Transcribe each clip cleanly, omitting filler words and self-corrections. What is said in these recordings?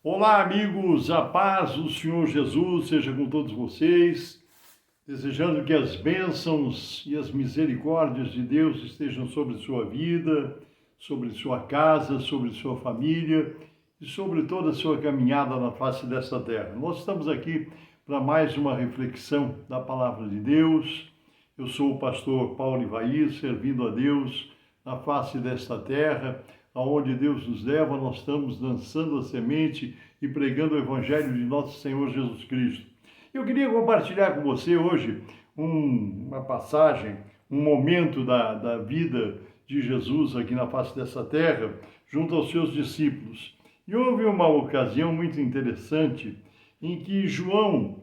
Olá, amigos, a paz do Senhor Jesus seja com todos vocês, desejando que as bênçãos e as misericórdias de Deus estejam sobre sua vida, sobre sua casa, sobre sua família e sobre toda a sua caminhada na face desta terra. Nós estamos aqui para mais uma reflexão da Palavra de Deus. Eu sou o pastor Paulo Ivaí, servindo a Deus na face desta terra. Aonde Deus nos leva, nós estamos lançando a semente e pregando o Evangelho de nosso Senhor Jesus Cristo. Eu queria compartilhar com você hoje uma passagem, um momento da vida de Jesus aqui na face dessa terra, junto aos seus discípulos. E houve uma ocasião muito interessante em que João,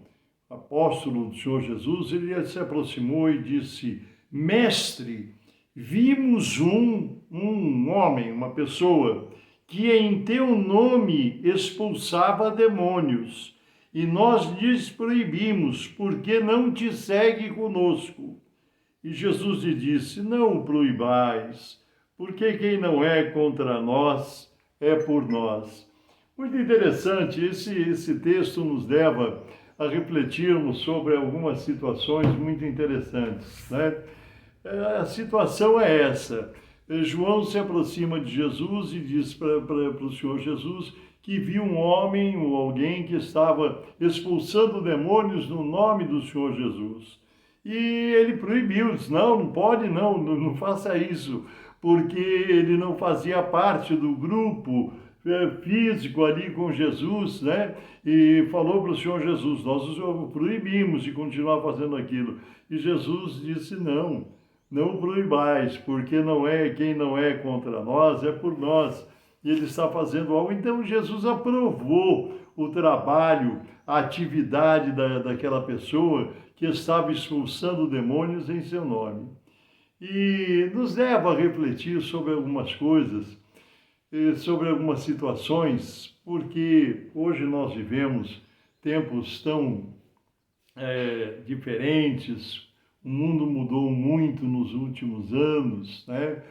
apóstolo do Senhor Jesus, ele se aproximou e disse: Mestre, vimos um homem, uma pessoa, que em teu nome expulsava demônios, e nós lhes proibimos, porque não te segue conosco. E Jesus lhe disse: não o proibais, porque quem não é contra nós, é por nós. Muito interessante, esse texto nos leva a refletirmos sobre algumas situações muito interessantes, né? A situação é essa. João se aproxima de Jesus e diz para o Senhor Jesus que viu um homem ou alguém que estava expulsando demônios no nome do Senhor Jesus. E ele proibiu, disse: não pode, não faça isso, porque ele não fazia parte do grupo físico ali com Jesus, né? E falou para o Senhor Jesus: nós os proibimos de continuar fazendo aquilo. E Jesus disse: não proibais, porque quem não é contra nós, é por nós. E ele está fazendo algo. Então Jesus aprovou o trabalho, a atividade daquela pessoa que estava expulsando demônios em seu nome. E nos leva a refletir sobre algumas coisas, sobre algumas situações, porque hoje nós vivemos tempos tão diferentes. O mundo mudou muito nos últimos anos, né?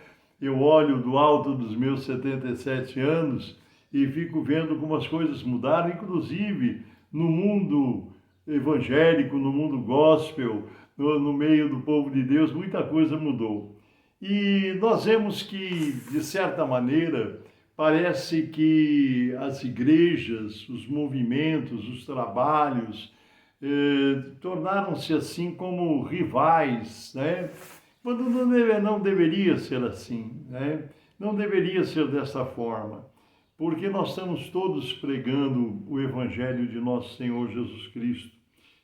Eu olho do alto dos meus 77 anos e fico vendo como as coisas mudaram, inclusive no mundo evangélico, no mundo gospel, no meio do povo de Deus, muita coisa mudou. E nós vemos que, de certa maneira, parece que as igrejas, os movimentos, os trabalhos, tornaram-se assim como rivais, né? Quando não deveria ser assim, né? Não deveria ser dessa forma, porque nós estamos todos pregando o Evangelho de nosso Senhor Jesus Cristo,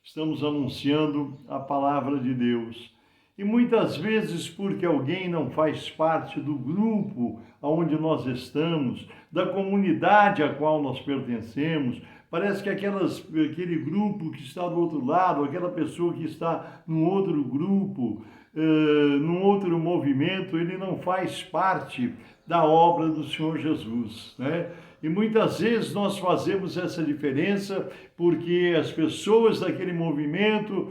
estamos anunciando a palavra de Deus. E muitas vezes, porque alguém não faz parte do grupo onde nós estamos, da comunidade a qual nós pertencemos, parece que aquele grupo que está do outro lado, aquela pessoa que está num outro grupo, num outro movimento, ele não faz parte da obra do Senhor Jesus, né? E muitas vezes nós fazemos essa diferença porque as pessoas daquele movimento,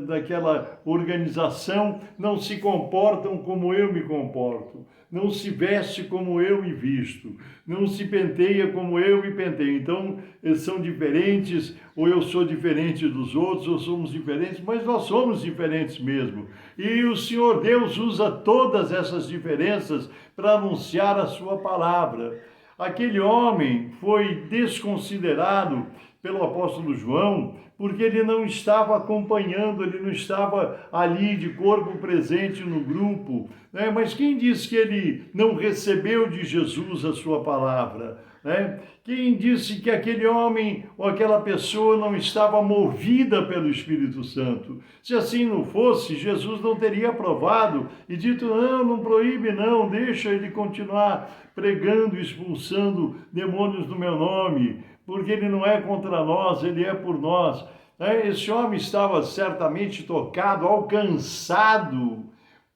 daquela organização, não se comportam como eu me comporto, não se veste como eu me visto, não se penteia como eu me penteio. Então, são diferentes, ou eu sou diferente dos outros, ou somos diferentes, mas nós somos diferentes mesmo. E o Senhor Deus usa todas essas diferenças para anunciar a sua palavra. Aquele homem foi desconsiderado pelo apóstolo João, porque ele não estava acompanhando, ele não estava ali de corpo presente no grupo, né? Mas quem disse que ele não recebeu de Jesus a sua palavra, né? Quem disse que aquele homem ou aquela pessoa não estava movida pelo Espírito Santo? Se assim não fosse, Jesus não teria aprovado e dito: não proíbe não, deixa ele continuar pregando, expulsando demônios no meu nome, porque ele não é contra nós, ele é por nós. Esse homem estava certamente tocado, alcançado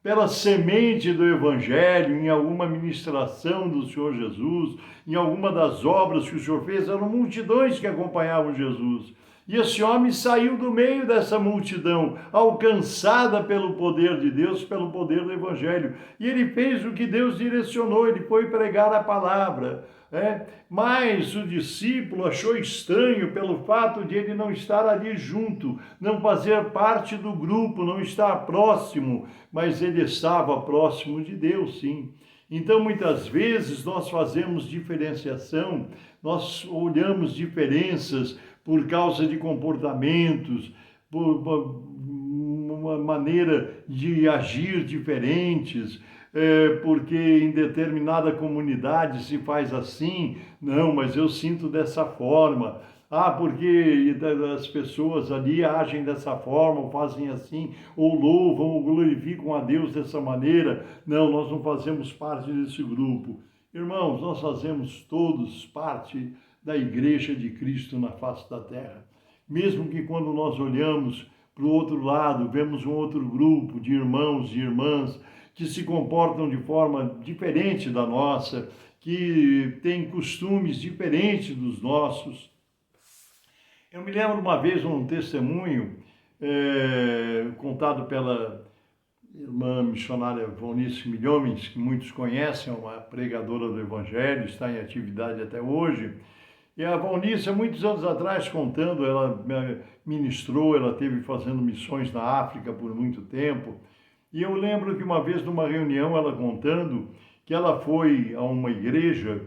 pela semente do Evangelho, em alguma ministração do Senhor Jesus, em alguma das obras que o Senhor fez. Eram multidões que acompanhavam Jesus. E esse homem saiu do meio dessa multidão, alcançada pelo poder de Deus, pelo poder do Evangelho. E ele fez o que Deus direcionou, ele foi pregar a palavra. Mas o discípulo achou estranho pelo fato de ele não estar ali junto, não fazer parte do grupo, não estar próximo, mas ele estava próximo de Deus, sim. Então, muitas vezes, nós fazemos diferenciação, nós olhamos diferenças por causa de comportamentos, por uma maneira de agir diferentes, porque em determinada comunidade se faz assim, não, mas eu sinto dessa forma. Ah, porque as pessoas ali agem dessa forma, fazem assim, ou louvam, ou glorificam a Deus dessa maneira. Não, nós não fazemos parte desse grupo. Irmãos, nós fazemos todos parte da Igreja de Cristo na face da terra. Mesmo que quando nós olhamos para o outro lado, vemos um outro grupo de irmãos e irmãs que se comportam de forma diferente da nossa, que têm costumes diferentes dos nossos. Eu me lembro uma vez um testemunho contado pela irmã missionária Valnice Milhomens, que muitos conhecem, uma pregadora do Evangelho, está em atividade até hoje. E a Valnice, há muitos anos atrás, contando, ela ministrou, ela esteve fazendo missões na África por muito tempo. E eu lembro que uma vez, numa reunião, ela contando que ela foi a uma igreja,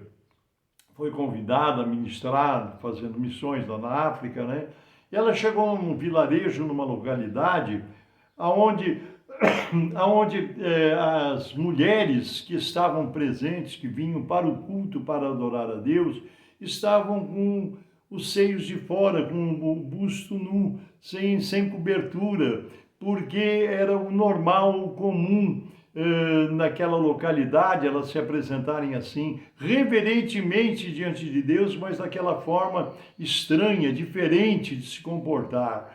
foi convidada a ministrar, fazendo missões lá na África, né? E ela chegou num vilarejo, numa localidade, onde as mulheres que estavam presentes, que vinham para o culto, para adorar a Deus, estavam com os seios de fora, com o busto nu, sem cobertura, porque era o normal, o comum naquela localidade, elas se apresentarem assim, reverentemente diante de Deus, mas daquela forma estranha, diferente de se comportar.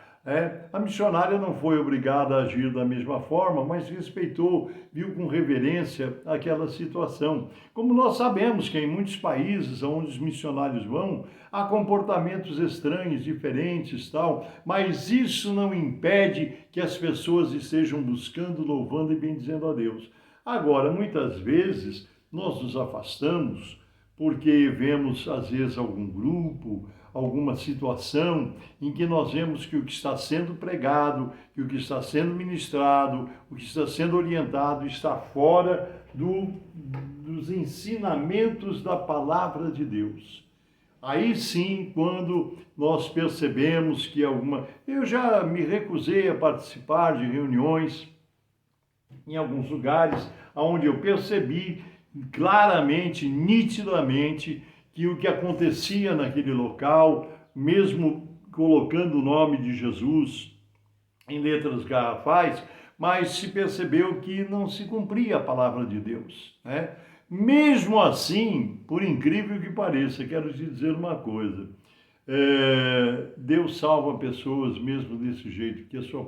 A missionária não foi obrigada a agir da mesma forma, mas respeitou, viu com reverência aquela situação. Como nós sabemos que em muitos países onde os missionários vão, há comportamentos estranhos, diferentes, tal, mas isso não impede que as pessoas estejam buscando, louvando e bendizendo a Deus. Agora, muitas vezes, nós nos afastamos porque vemos, às vezes, algum grupo, alguma situação em que nós vemos que o que está sendo pregado, que o que está sendo ministrado, o que está sendo orientado está fora dos ensinamentos da palavra de Deus. Aí sim, quando nós percebemos que alguma... Eu já me recusei a participar de reuniões em alguns lugares onde eu percebi claramente, nitidamente, que o que acontecia naquele local, mesmo colocando o nome de Jesus em letras garrafais, mas se percebeu que não se cumpria a palavra de Deus, né? Mesmo assim, por incrível que pareça, quero te dizer uma coisa, Deus salva pessoas mesmo desse jeito, porque a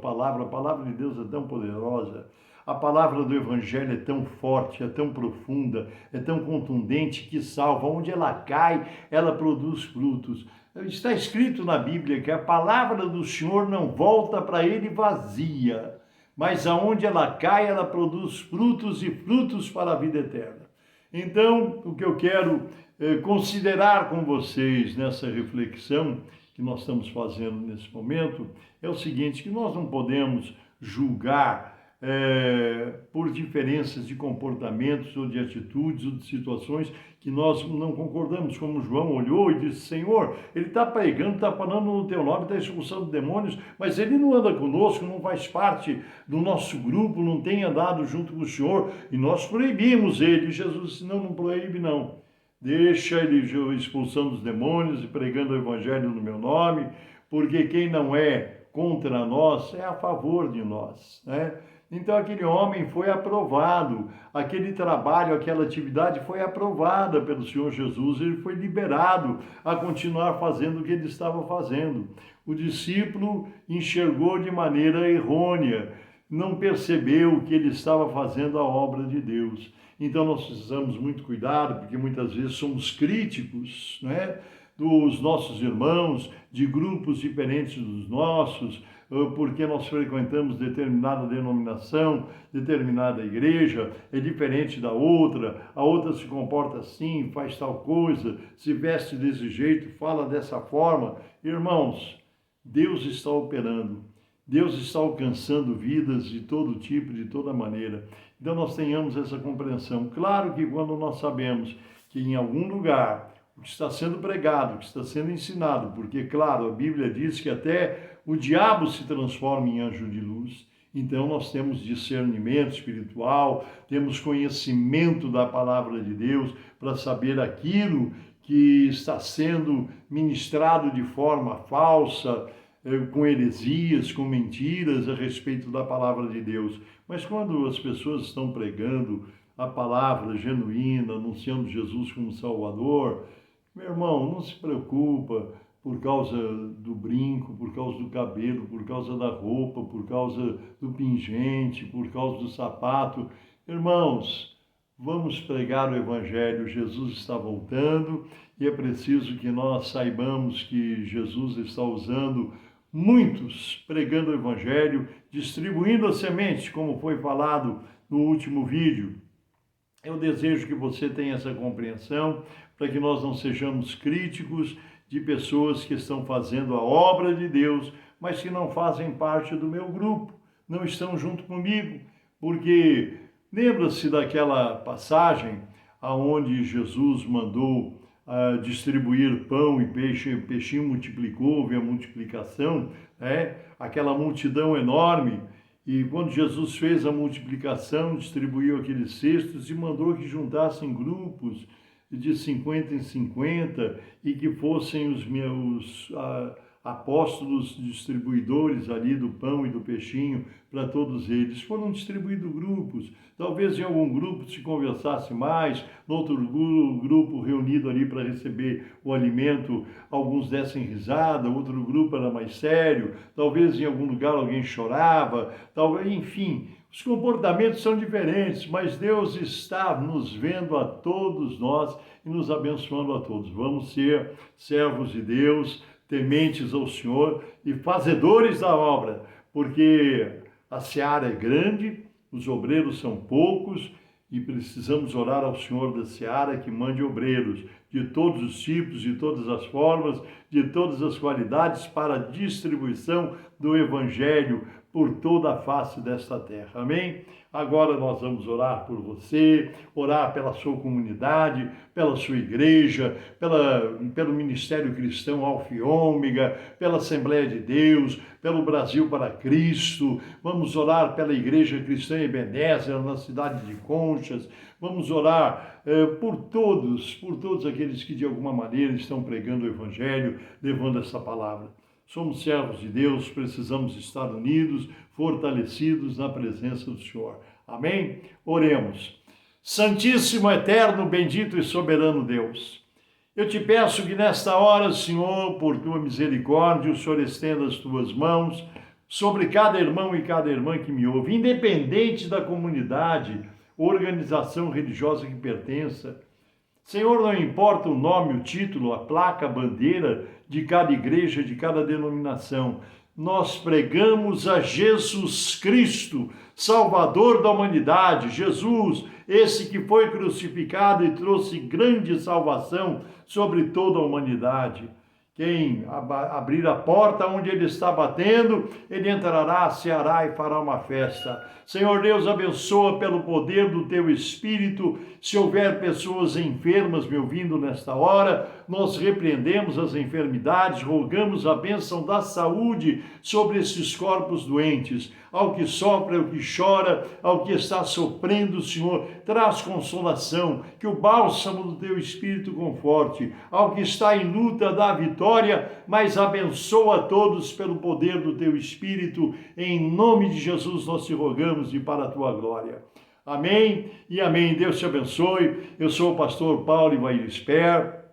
palavra de Deus é tão poderosa, a palavra do Evangelho é tão forte, é tão profunda, é tão contundente que salva. Onde ela cai, ela produz frutos. Está escrito na Bíblia que a palavra do Senhor não volta para ele vazia, mas aonde ela cai, ela produz frutos e frutos para a vida eterna. Então, o que eu quero considerar com vocês nessa reflexão que nós estamos fazendo nesse momento é o seguinte, que nós não podemos julgar por diferenças de comportamentos ou de atitudes ou de situações que nós não concordamos, como João olhou e disse, Senhor, ele está pregando, está falando no teu nome, está expulsando demônios, mas ele não anda conosco, não faz parte do nosso grupo, não tem andado junto com o Senhor, e nós proibimos ele. Jesus disse, não proíbe não, deixa ele expulsando os demônios e pregando o Evangelho no meu nome, porque quem não é contra nós é a favor de nós, né? Então aquele homem foi aprovado, aquele trabalho, aquela atividade foi aprovada pelo Senhor Jesus, ele foi liberado a continuar fazendo o que ele estava fazendo. O discípulo enxergou de maneira errônea, não percebeu que ele estava fazendo a obra de Deus. Então nós precisamos muito cuidado, porque muitas vezes somos críticos, né? dos nossos irmãos, de grupos diferentes dos nossos, porque nós frequentamos determinada denominação, determinada igreja, é diferente da outra, a outra se comporta assim, faz tal coisa, se veste desse jeito, fala dessa forma. Irmãos, Deus está operando, Deus está alcançando vidas de todo tipo, de toda maneira. Então nós tenhamos essa compreensão. Claro que quando nós sabemos que em algum lugar o que está sendo pregado, o que está sendo ensinado, porque, claro, a Bíblia diz que até o diabo se transforma em anjo de luz. Então nós temos discernimento espiritual, temos conhecimento da palavra de Deus para saber aquilo que está sendo ministrado de forma falsa, com heresias, com mentiras a respeito da palavra de Deus. Mas quando as pessoas estão pregando a palavra genuína, anunciando Jesus como Salvador, meu irmão, não se preocupa por causa do brinco, por causa do cabelo, por causa da roupa, por causa do pingente, por causa do sapato. Irmãos, vamos pregar o Evangelho. Jesus está voltando e é preciso que nós saibamos que Jesus está usando muitos pregando o Evangelho, distribuindo a semente, como foi falado no último vídeo. Eu desejo que você tenha essa compreensão, para que nós não sejamos críticos de pessoas que estão fazendo a obra de Deus, mas que não fazem parte do meu grupo, não estão junto comigo, porque lembra-se daquela passagem aonde Jesus mandou distribuir pão e peixe, o peixinho multiplicou, houve a multiplicação, aquela multidão enorme, e quando Jesus fez a multiplicação, distribuiu aqueles cestos e mandou que juntassem grupos de 50 em 50 e que fossem os meus apóstolos distribuidores ali do pão e do peixinho para todos eles. Foram distribuídos grupos, talvez em algum grupo se conversasse mais, no outro grupo reunido ali para receber o alimento, alguns dessem risada, outro grupo era mais sério, talvez em algum lugar alguém chorava, talvez, enfim, os comportamentos são diferentes, mas Deus está nos vendo a todos nós e nos abençoando a todos. Vamos ser servos de Deus, tementes ao Senhor e fazedores da obra, porque a seara é grande, os obreiros são poucos e precisamos orar ao Senhor da seara que mande obreiros de todos os tipos, de todas as formas, de todas as qualidades para a distribuição do Evangelho por toda a face desta terra. Amém? Agora nós vamos orar por você, orar pela sua comunidade, pela sua igreja, pelo Ministério Cristão Alfa e Ômega, pela Assembleia de Deus, pelo Brasil para Cristo. Vamos orar pela Igreja Cristã Ebenezer, na cidade de Conchas. Vamos orar por todos aqueles que de alguma maneira estão pregando o Evangelho, levando essa palavra. Somos servos de Deus, precisamos estar unidos, fortalecidos na presença do Senhor. Amém? Oremos. Santíssimo, eterno, bendito e soberano Deus, eu te peço que nesta hora, Senhor, por tua misericórdia, o Senhor estenda as tuas mãos sobre cada irmão e cada irmã que me ouve, independente da comunidade, organização religiosa que pertença. Senhor, não importa o nome, o título, a placa, a bandeira de cada igreja, de cada denominação, nós pregamos a Jesus Cristo, Salvador da humanidade, Jesus, esse que foi crucificado e trouxe grande salvação sobre toda a humanidade. Quem abrir a porta onde ele está batendo, ele entrará, ceará e fará uma festa. Senhor Deus, abençoa pelo poder do teu Espírito. Se houver pessoas enfermas me ouvindo nesta hora, nós repreendemos as enfermidades, rogamos a bênção da saúde sobre esses corpos doentes. Ao que sofre, ao que chora, ao que está sofrendo, Senhor, traz consolação, que o bálsamo do teu Espírito conforte. Ao que está em luta, dá vitória, mas abençoa a todos pelo poder do teu Espírito. Em nome de Jesus nós te rogamos e para a tua glória. Amém e amém. Deus te abençoe. Eu sou o pastor Paulo Ivair Sper,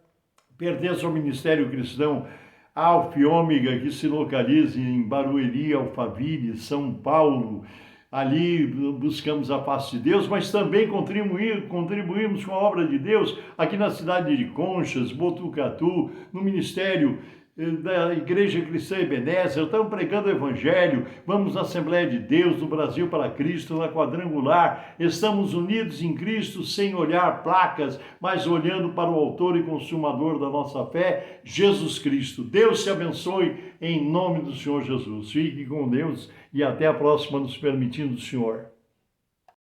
pertenço ao Ministério Cristão Alfa e Ômega, que se localiza em Barueri, Alphaville, São Paulo. ali buscamos a face de Deus, mas também contribuímos com a obra de Deus aqui na cidade de Conchas, Botucatu, no ministério da Igreja Cristã Ebenezer. Estamos pregando o Evangelho, vamos na Assembleia de Deus, do Brasil para Cristo, na Quadrangular. Estamos unidos em Cristo, sem olhar placas, mas olhando para o autor e consumador da nossa fé, Jesus Cristo. Deus te abençoe em nome do Senhor Jesus. Fique com Deus e até a próxima, nos permitindo o Senhor.